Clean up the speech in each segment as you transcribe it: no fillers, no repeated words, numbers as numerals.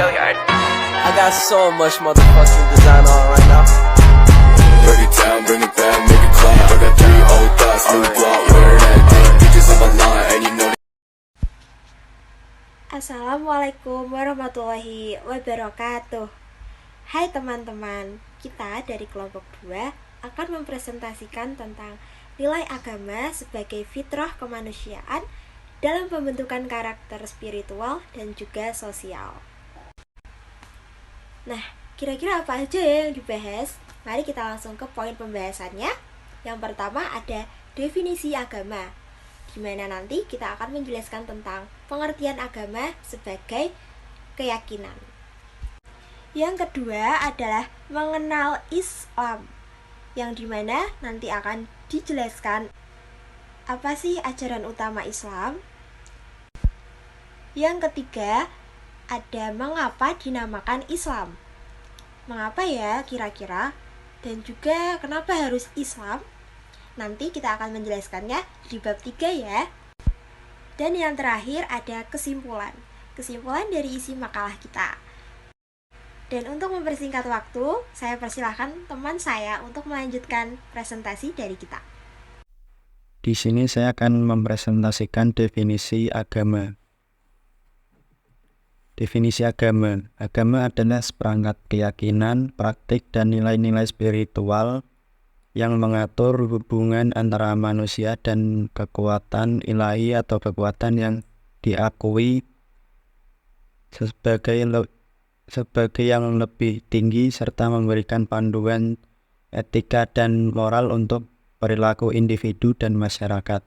I got so much motherfucking design on right now. Break it down, bring it back, make it clap. I got 3 old thoughts, new block, where that thing. Bitches on my line, and you know. Assalamualaikum warahmatullahi wabarakatuh. Hai teman-teman, kita dari kelompok 2 akan mempresentasikan tentang nilai agama sebagai fitrah kemanusiaan dalam pembentukan karakter spiritual dan juga sosial. Nah, kira-kira apa aja ya yang dibahas? Mari kita langsung ke poin pembahasannya. Yang pertama ada definisi agama, di mana nanti kita akan menjelaskan tentang pengertian agama sebagai keyakinan. Yang kedua adalah mengenal Islam, yang dimana nanti akan dijelaskan apa sih ajaran utama Islam. Yang ketiga ada mengapa dinamakan Islam. Mengapa ya kira-kira? Dan juga kenapa harus Islam? Nanti kita akan menjelaskannya di bab 3 ya. Dan yang terakhir ada kesimpulan. Kesimpulan dari isi makalah kita. Dan untuk mempersingkat waktu, saya persilahkan teman saya untuk melanjutkan presentasi dari kita. Di sini saya akan mempresentasikan definisi agama. Definisi agama. Agama adalah seperangkat keyakinan, praktik, dan nilai-nilai spiritual yang mengatur hubungan antara manusia dan kekuatan ilahi atau kekuatan yang diakui sebagai yang lebih tinggi serta memberikan panduan etika dan moral untuk perilaku individu dan masyarakat.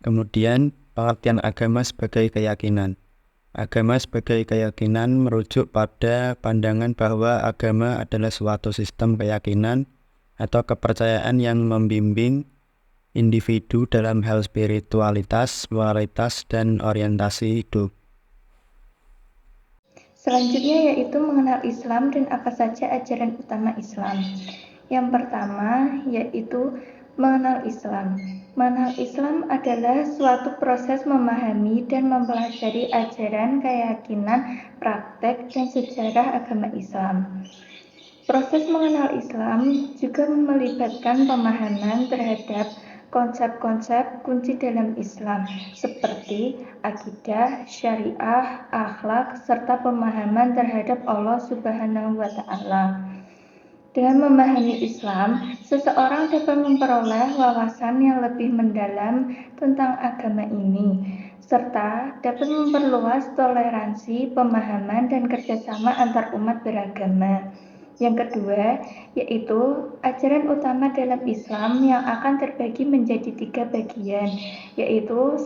Kemudian, pengertian agama sebagai keyakinan. Agama sebagai keyakinan merujuk pada pandangan bahwa agama adalah suatu sistem keyakinan atau kepercayaan yang membimbing individu dalam hal spiritualitas, moralitas, dan orientasi hidup. Selanjutnya yaitu mengenal Islam dan apa saja ajaran utama Islam. Yang pertama yaitu mengenal Islam. Mengenal Islam adalah suatu proses memahami dan mempelajari ajaran, keyakinan, praktek, dan sejarah agama Islam. Proses mengenal Islam juga melibatkan pemahaman terhadap konsep-konsep kunci dalam Islam seperti akidah, syariah, akhlak, serta pemahaman terhadap Allah Subhanahu wa Ta'ala. Dengan memahami Islam, seseorang dapat memperoleh wawasan yang lebih mendalam tentang agama ini, serta dapat memperluas toleransi, pemahaman, dan kerjasama antar umat beragama. Yang kedua, yaitu ajaran utama dalam Islam yang akan terbagi menjadi 3 bagian, yaitu 1.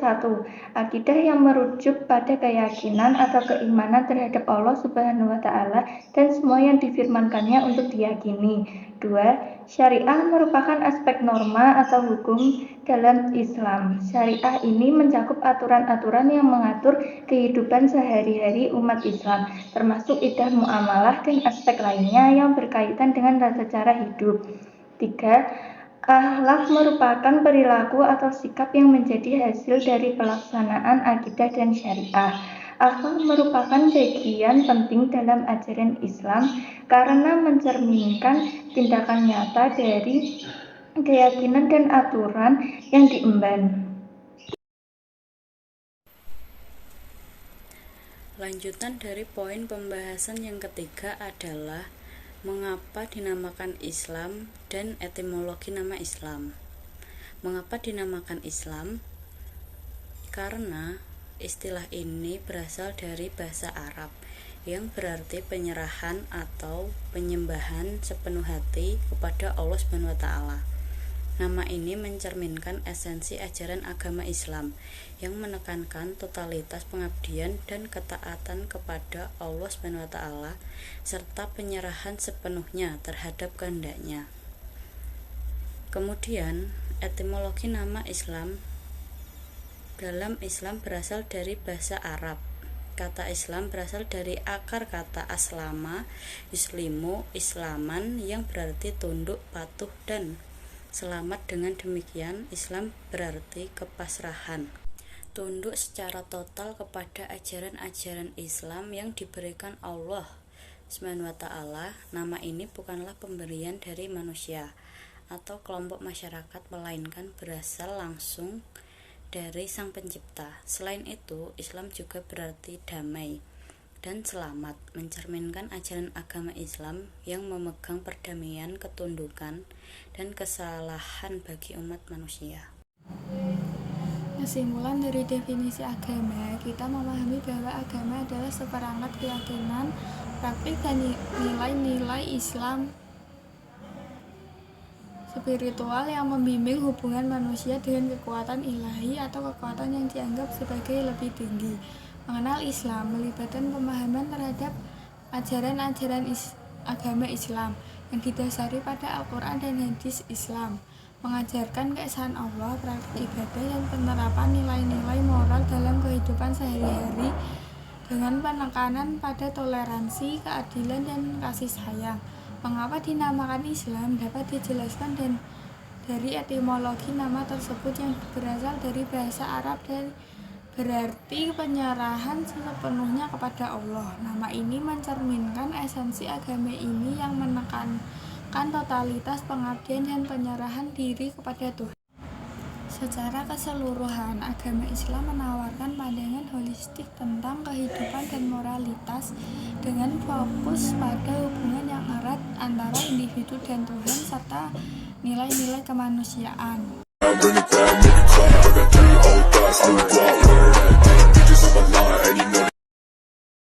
Akidah yang merujuk pada keyakinan atau keimanan terhadap Allah Subhanahu wa Ta'ala dan semua yang difirmankannya untuk diyakini. 2. Syariah merupakan aspek norma atau hukum dalam Islam. Syariah ini mencakup aturan-aturan yang mengatur kehidupan sehari-hari umat Islam, termasuk idah muamalah dan aspek lainnya yang berkaitan dengan tata cara hidup. 3. Akhlak merupakan perilaku atau sikap yang menjadi hasil dari pelaksanaan akidah dan syariah. Akhlak merupakan bagian penting dalam ajaran Islam karena mencerminkan tindakan nyata dari keyakinan dan aturan yang diemban. Lanjutan dari poin pembahasan yang ketiga adalah mengapa dinamakan Islam dan etimologi nama Islam. Mengapa dinamakan Islam? Karena istilah ini berasal dari bahasa Arab yang berarti penyerahan atau penyembahan sepenuh hati kepada Allah SWT. Nama ini mencerminkan esensi ajaran agama Islam yang menekankan totalitas pengabdian dan ketaatan kepada Allah SWT serta penyerahan sepenuhnya terhadap kehendaknya. Kemudian, etimologi nama Islam dalam Islam berasal dari bahasa Arab. Kata Islam berasal dari akar kata aslama, yuslimu, islaman yang berarti tunduk, patuh, dan selamat. Dengan demikian, Islam berarti kepasrahan. tunduk secara total kepada ajaran-ajaran Islam yang diberikan Allah SWT. Nama ini bukanlah pemberian dari manusia atau kelompok masyarakat, melainkan berasal langsung dari Sang Pencipta. Selain itu, Islam juga berarti damai dan selamat, mencerminkan ajaran agama Islam yang memegang perdamaian, ketundukan, dan kesalahan bagi umat manusia. Kesimpulan dari definisi agama, kita memahami bahwa agama adalah seperangkat keyakinan, praktik, dan nilai-nilai Islam spiritual yang membimbing hubungan manusia dengan kekuatan ilahi atau kekuatan yang dianggap sebagai lebih tinggi. Mengenal Islam melibatkan pemahaman terhadap ajaran-ajaran agama Islam yang didasari pada Al-Quran dan hadis Islam, mengajarkan keesaan Allah, praktik ibadah, dan penerapan nilai-nilai moral dalam kehidupan sehari-hari dengan penekanan pada toleransi, keadilan, dan kasih sayang. Mengapa dinamakan Islam dapat dijelaskan dan dari etimologi nama tersebut yang berasal dari bahasa Arab dan berarti penyerahan sepenuhnya kepada Allah. Nama ini mencerminkan esensi agama ini yang menekankan totalitas pengabdian dan penyerahan diri kepada Tuhan. Secara keseluruhan, agama Islam menawarkan pandangan holistik tentang kehidupan dan moralitas dengan fokus pada hubungan yang erat antara individu dan Tuhan serta nilai-nilai kemanusiaan. Bring it back, make it clap. I got 3 old thoughts, new block, where